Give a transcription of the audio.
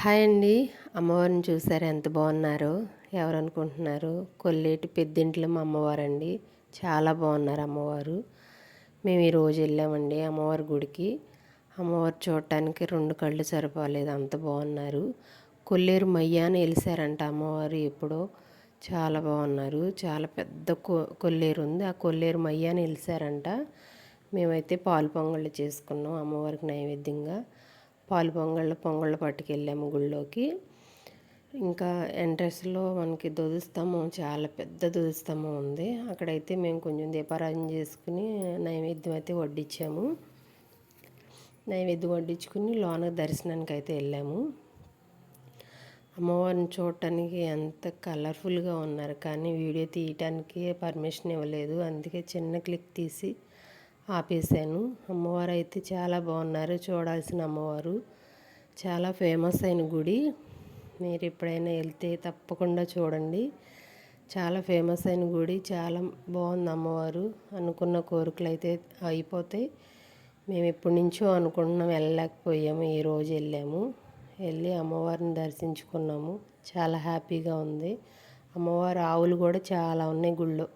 Hi అండి. అమ్మవారిని చూసారా ఎంత బాగున్నారో? ఎవరు అనుకుంటున్నారు? కొల్లేటి పెద్దింట్లమ్మ అమ్మవారండి. చాలా బాగున్నారు అమ్మవారు. మేము ఈరోజు వెళ్ళామండి అమ్మవారి గుడికి. అమ్మవారు చూడటానికి 2 కళ్ళు సరిపోలేదు, అంత బాగున్నారు. కొల్లేరు మయ్య అని వెలిసారంట అమ్మవారు ఎప్పుడో. చాలా బాగున్నారు. చాలా పెద్ద కొల్లేరు ఉంది. ఆ కొల్లేరు మయ్య అని వెలిసారంట. మేమైతే పాలు పొంగళ్ళు చేసుకున్నాం అమ్మవారికి నైవేద్యంగా. పాలు పొంగళ్ళు పట్టుకెళ్ళాము గుళ్ళోకి. ఇంకా ఎంట్రన్స్లో మనకి ధ్వజస్తంభం, చాలా పెద్ద ధ్వజస్తంభం ఉంది. అక్కడైతే మేము కొంచెం దీపారాధన చేసుకుని నైవేద్యం అయితే వడ్డించాము. నైవేద్యం వడ్డించుకుని లోన దర్శనానికి అయితే వెళ్ళాము. అమ్మవారిని చూడటానికి ఎంత కలర్ఫుల్గా ఉన్నారు, కానీ వీడియో తీయటానికి పర్మిషన్ ఇవ్వలేదు. అందుకే చిన్న క్లిక్ తీసి ఆపేసాను. అమ్మవారు అయితే చాలా బాగున్నారు. చూడాల్సిన అమ్మవారు. చాలా ఫేమస్ అయిన గుడి. మీరు ఎప్పుడైనా వెళ్తే తప్పకుండా చూడండి. చాలా ఫేమస్ అయిన గుడి. చాలా బాగుంది అమ్మవారు. అనుకున్న కోరికలు అయితే అయిపోతాయి. మేము ఎప్పటి నుంచో అనుకుంటున్నాం, వెళ్ళలేకపోయాము. ఈరోజు వెళ్ళాము. వెళ్ళి అమ్మవారిని దర్శించుకున్నాము. చాలా హ్యాపీగా ఉంది. అమ్మవారి ఆవులు కూడా చాలా ఉన్నాయి గుళ్ళో.